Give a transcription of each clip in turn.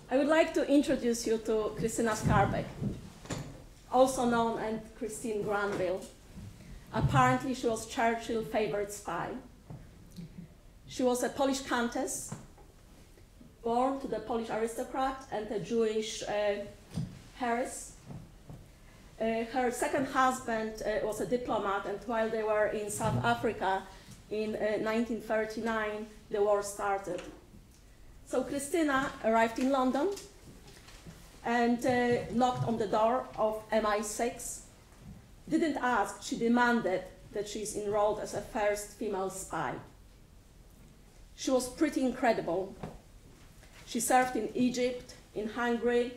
I would like to introduce you to Krystyna Skarbek, also known as Christine Granville. Apparently, she was Churchill's favorite spy. She was a Polish countess, born to the Polish aristocrat and a Jewish heiress. Her second husband was a diplomat, and while they were in South Africa in 1939, the war started. So Krystyna arrived in London and knocked on the door of MI6. Didn't ask, she demanded that she's enrolled as a first female spy. She was pretty incredible. She served in Egypt, in Hungary.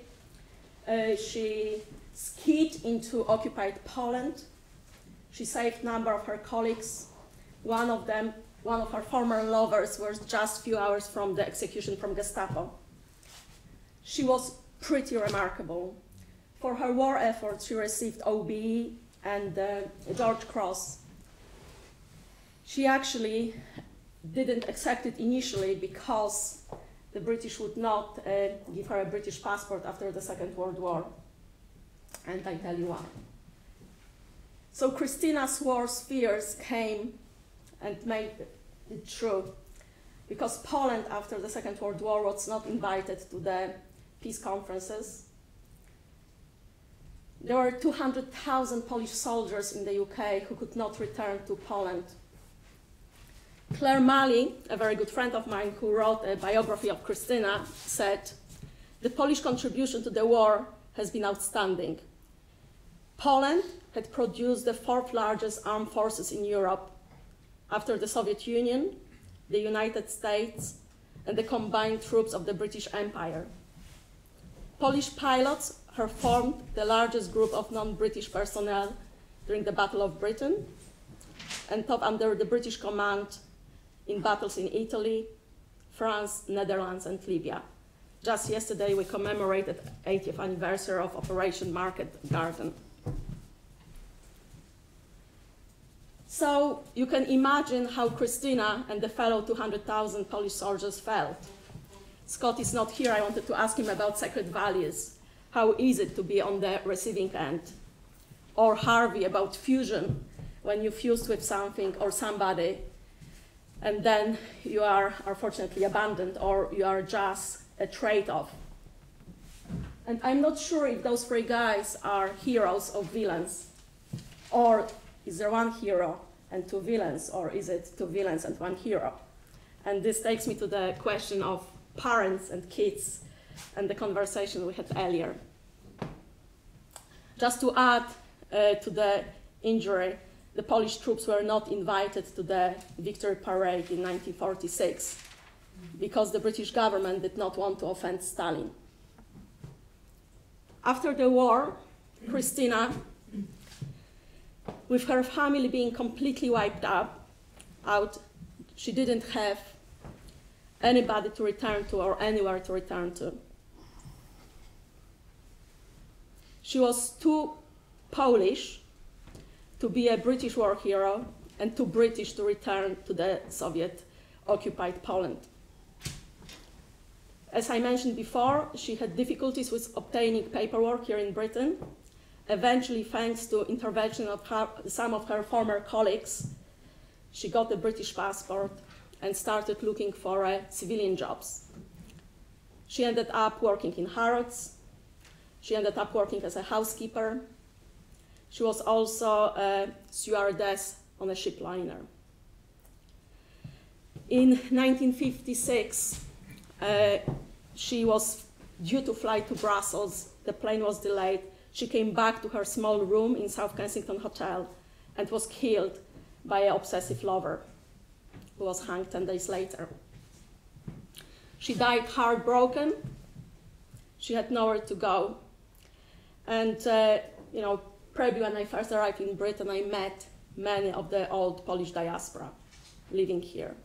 She skied into occupied Poland. She saved a number of her colleagues. One of her former lovers was just a few hours from the execution from Gestapo. She was pretty remarkable. For her war efforts, she received OBE and the George Cross. She actually didn't accept it initially because the British would not give her a British passport after the Second World War. And I tell you why. So Krystyna's worst fears came and made it true, because Poland after the Second World War was not invited to the peace conferences. There were 200,000 Polish soldiers in the UK who could not return to Poland. Claire Malley, a very good friend of mine who wrote a biography of Krystyna, said, "The Polish contribution to the war has been outstanding. Poland had produced the fourth largest armed forces in Europe after the Soviet Union, the United States, and the combined troops of the British Empire. Polish pilots have formed the largest group of non-British personnel during the Battle of Britain and fought under the British command in battles in Italy, France, Netherlands, and Libya. Just yesterday, we commemorated the 80th anniversary of Operation Market Garden." So you can imagine how Krystyna and the fellow 200,000 Polish soldiers felt. Scott is not here. I wanted to ask him about sacred values. How is it to be on the receiving end? Or Harvey about fusion, when you fused with something or somebody, and then you are unfortunately abandoned, or you are just a trade-off. And I'm not sure if those three guys are heroes or villains, or is there one hero and two villains, or is it two villains and one hero? And this takes me to the question of parents and kids and the conversation we had earlier. Just to add to the injury, the Polish troops were not invited to the Victory Parade in 1946 because the British government did not want to offend Stalin. After the war, Krystyna, with her family being completely wiped out, she didn't have anybody to return to or anywhere to return to. She was too Polish to be a British war hero and too British to return to the Soviet-occupied Poland. As I mentioned before, she had difficulties with obtaining paperwork here in Britain. Eventually, thanks to intervention of some of her former colleagues, she got a British passport and started looking for civilian jobs. She ended up working in Harrods. She ended up working as a housekeeper. She was also a stewardess on a ship liner. In 1956, she was due to fly to Brussels. The plane was delayed. She came back to her small room in South Kensington Hotel and was killed by an obsessive lover who was hanged 10 days later. She died heartbroken. She had nowhere to go. And, probably when I first arrived in Britain, I met many of the old Polish diaspora living here.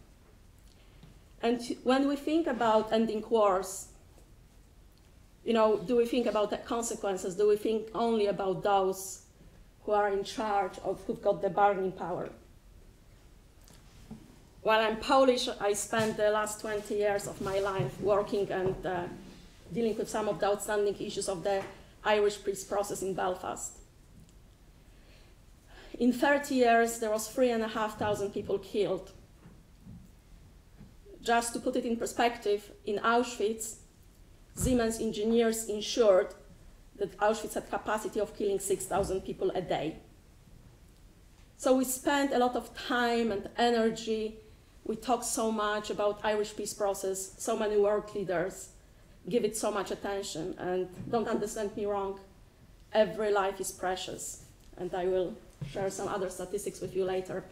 And when we think about ending wars, do we think about the consequences? Do we think only about those who are in charge or who've got the bargaining power? While I'm Polish, I spent the last 20 years of my life working and dealing with some of the outstanding issues of the Irish peace process in Belfast. In 30 years, there was 3,500 people killed. Just to put it in perspective, in Auschwitz, Siemens engineers ensured that Auschwitz had capacity of killing 6,000 people a day. So we spent a lot of time and energy. We talked so much about Irish peace process, so many world leaders give it so much attention, and don't understand me wrong, every life is precious, and I will share some other statistics with you later.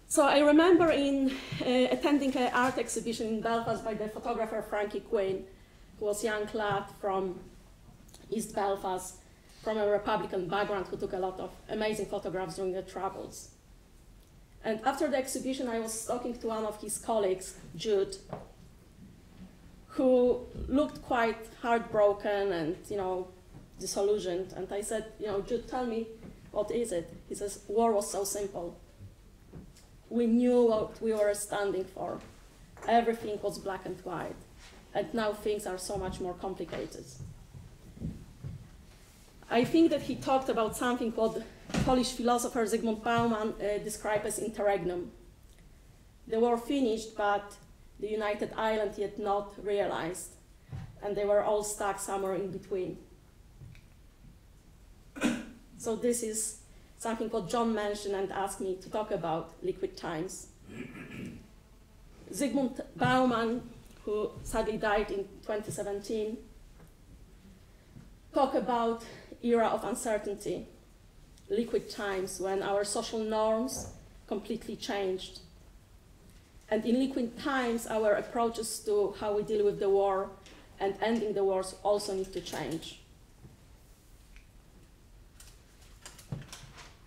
So I remember attending an art exhibition in Belfast by the photographer Frankie Quinn, who was a young lad from East Belfast, from a Republican background, who took a lot of amazing photographs during the Troubles. And after the exhibition, I was talking to one of his colleagues, Jude, who looked quite heartbroken and, disillusioned. And I said, Jude, tell me, what is it? He says, war was so simple. We knew what we were standing for. Everything was black and white. And now things are so much more complicated. I think that he talked about something what Polish philosopher Zygmunt Bauman described as interregnum. The war finished, but the United Island yet not realized, and they were all stuck somewhere in between. So this is something what John mentioned and asked me to talk about, liquid times. Zygmunt Bauman, who sadly died in 2017, talked about era of uncertainty, liquid times when our social norms completely changed. And in liquid times, our approaches to how we deal with the war and ending the wars also need to change.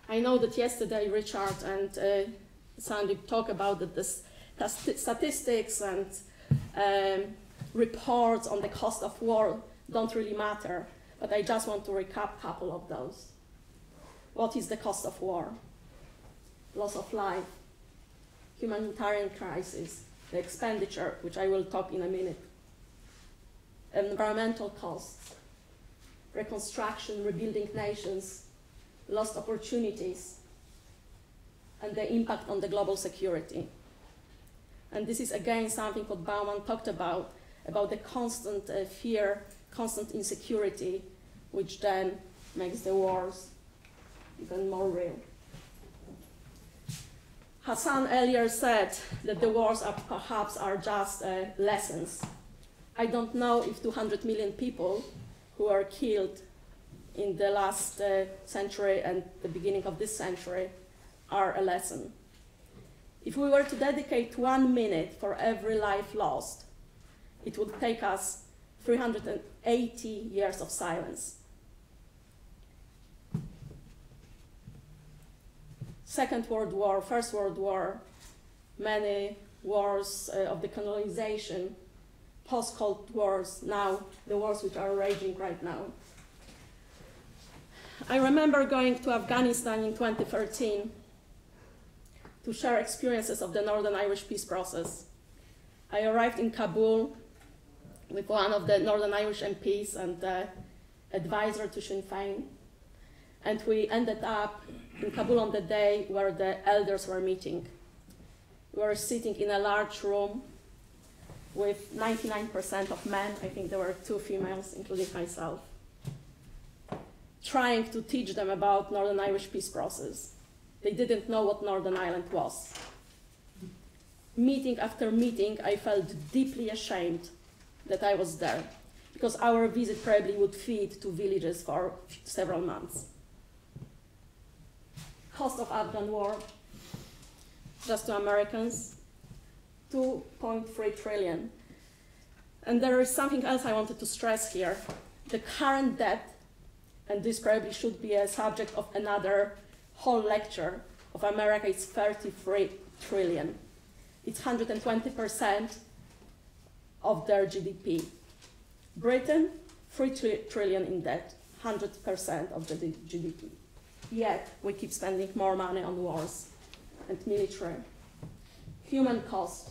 I know that yesterday Richard and Sandy talked about that the statistics and reports on the cost of war don't really matter, but I just want to recap a couple of those. What is the cost of war? Loss of life, humanitarian crisis, the expenditure, which I will talk in a minute, environmental costs, reconstruction, rebuilding nations, lost opportunities, and the impact on the global security. And this is again something what Bauman talked about the constant fear, constant insecurity, which then makes the wars even more real. Hassan earlier said that the wars perhaps are just lessons. I don't know if 200 million people who are killed in the last century and the beginning of this century are a lesson. If we were to dedicate 1 minute for every life lost, it would take us 380 years of silence. Second World War, First World War, many wars of the colonization, post-Cold Wars, now the wars which are raging right now. I remember going to Afghanistan in 2013 to share experiences of the Northern Irish peace process. I arrived in Kabul with one of the Northern Irish MPs and the advisor to Sinn Féin, and we ended up in Kabul on the day where the elders were meeting. We were sitting in a large room with 99% of men, I think there were 2 females, including myself, trying to teach them about Northern Irish peace process. They didn't know what Northern Ireland was. Meeting after meeting, I felt deeply ashamed that I was there, because our visit probably would feed 2 villages for several months. Cost of Afghan war, just to Americans, 2.3 trillion. And there is something else I wanted to stress here. The current debt, and this probably should be a subject of another whole lecture, of America is 33 trillion. It's 120% of their GDP. Britain, 3 trillion in debt, 100% of the GDP. Yet, we keep spending more money on wars and military. Human cost.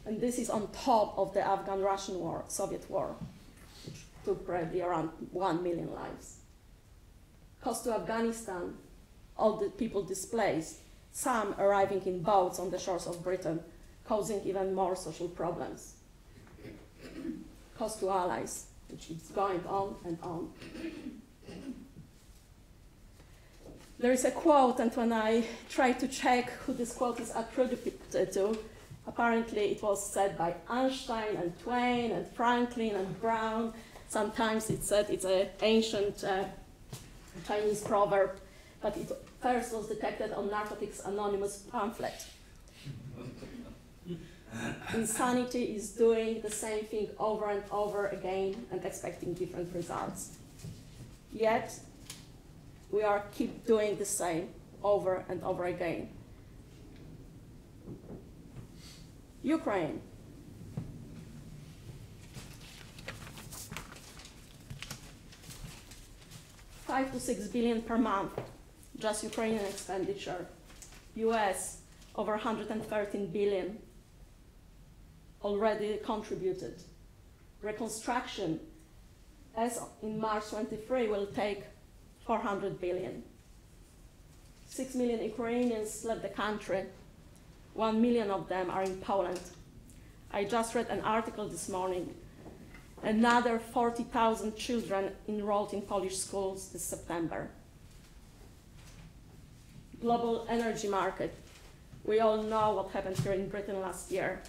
And this is on top of the Afghan-Russian war, Soviet war, which took probably around 1 million lives. Cost to Afghanistan, all the people displaced, some arriving in boats on the shores of Britain, causing even more social problems. Cost to allies, which is going on and on. There is a quote, and when I tried to check who this quote is attributed to, apparently it was said by Einstein and Twain and Franklin and Brown. Sometimes it's said it's an ancient Chinese proverb, but it first was detected on Narcotics Anonymous pamphlet. Insanity is doing the same thing over and over again and expecting different results. Yet, we keep doing the same over and over again. Ukraine. $5 to $6 billion per month, just Ukrainian expenditure. US, over 113 billion already contributed. Reconstruction, as in March 23, will take 400 billion. 6 million Ukrainians left the country. 1 million of them are in Poland. I just read an article this morning. Another 40,000 children enrolled in Polish schools this September. Global energy market. We all know what happened here in Britain last year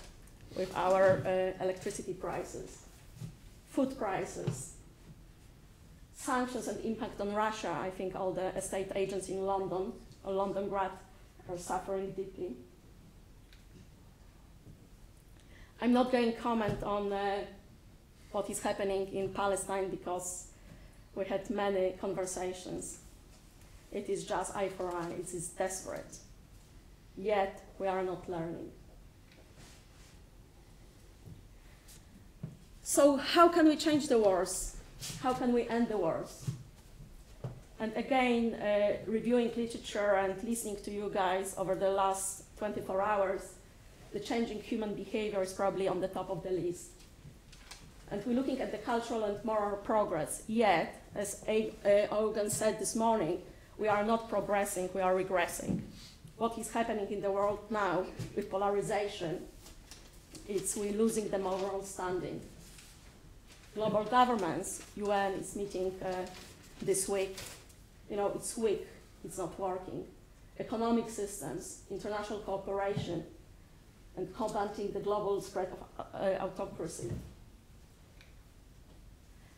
with our electricity prices, food prices, sanctions and impact on Russia. I think all the estate agents in London, or London Grad, are suffering deeply. I'm not going to comment on what is happening in Palestine because we had many conversations. It is just eye for eye, it is desperate. Yet we are not learning. So how can we change the wars? How can we end the wars? And again, reviewing literature and listening to you guys over the last 24 hours, the changing human behavior is probably on the top of the list. And we're looking at the cultural and moral progress. Yet, as Ogan said this morning, we are not progressing, we are regressing. What is happening in the world now with polarization is we're losing the moral standing. Global governments, UN is meeting this week. You know, it's weak, it's not working. Economic systems, international cooperation, and combating the global spread of autocracy.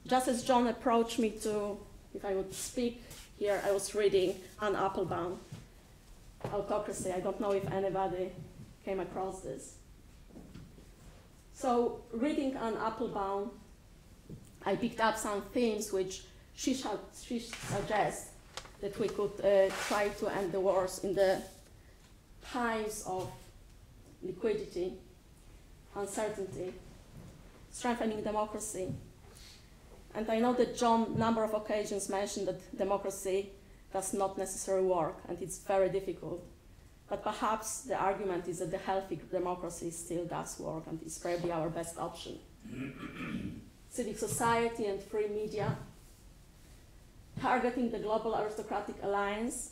Just as John approached me to, if I would speak here, I was reading Anne Applebaum, Autocracy. I don't know if anybody came across this. So reading Anne Applebaum, I picked up some themes which she suggests that we could try to end the wars in the times of liquidity, uncertainty, strengthening democracy. And I know that John, number of occasions, mentioned that democracy does not necessarily work, and it's very difficult. But perhaps the argument is that the healthy democracy still does work, and is probably our best option. Civic society and free media, targeting the global aristocratic alliance,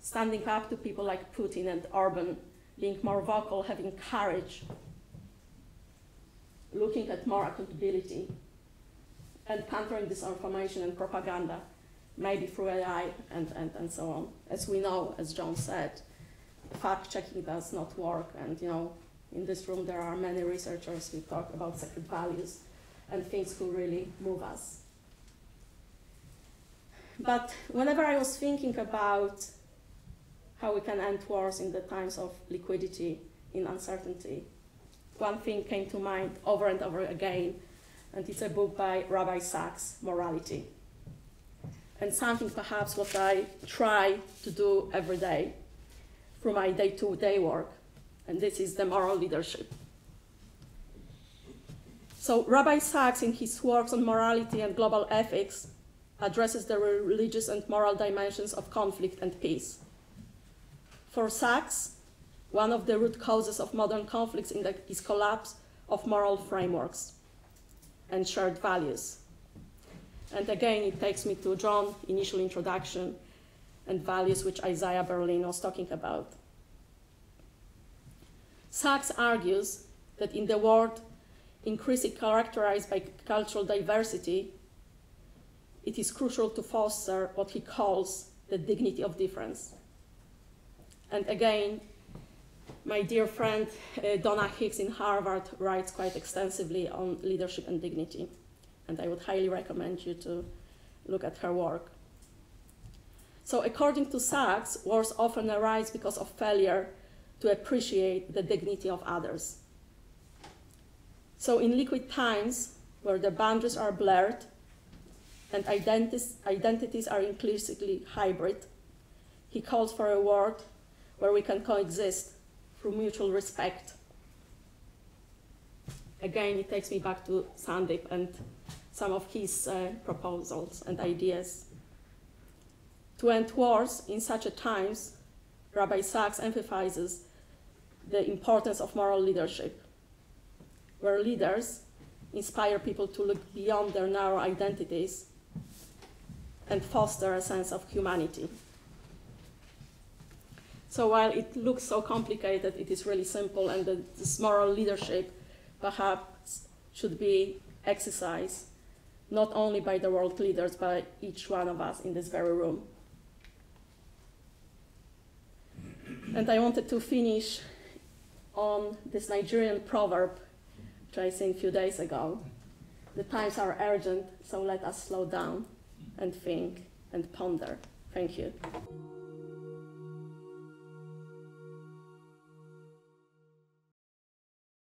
standing up to people like Putin and Orban, being more vocal, having courage, looking at more accountability, and countering disinformation and propaganda, maybe through AI and so on. As we know, as John said, fact-checking does not work, and you know, in this room there are many researchers who talk about sacred values and things who really move us. But whenever I was thinking about how we can end wars in the times of liquidity, in uncertainty, one thing came to mind over and over again, and it's a book by Rabbi Sachs, Morality. And something perhaps what I try to do every day through my day-to-day work, and this is the moral leadership. So Rabbi Sachs, in his works on morality and global ethics, addresses the religious and moral dimensions of conflict and peace. For Sachs, one of the root causes of modern conflicts is collapse of moral frameworks and shared values. And again, it takes me to John's initial introduction and values which Isaiah Berlin was talking about. Sachs argues that in the world increasingly characterized by cultural diversity, it is crucial to foster what he calls the dignity of difference. And again, my dear friend Donna Hicks in Harvard writes quite extensively on leadership and dignity, and I would highly recommend you to look at her work. So according to Sachs, wars often arise because of failure to appreciate the dignity of others. So in liquid times, where the boundaries are blurred and identities are increasingly hybrid, he calls for a world where we can coexist through mutual respect. Again, it takes me back to Sandeep and some of his proposals and ideas. To end wars in such a times, Rabbi Sachs emphasizes the importance of moral leadership, where leaders inspire people to look beyond their narrow identities and foster a sense of humanity. So while it looks so complicated, it is really simple, and this moral leadership perhaps should be exercised not only by the world leaders, but by each one of us in this very room. And I wanted to finish on this Nigerian proverb, which I seen a few days ago. The times are urgent, so let us slow down and think and ponder. Thank you.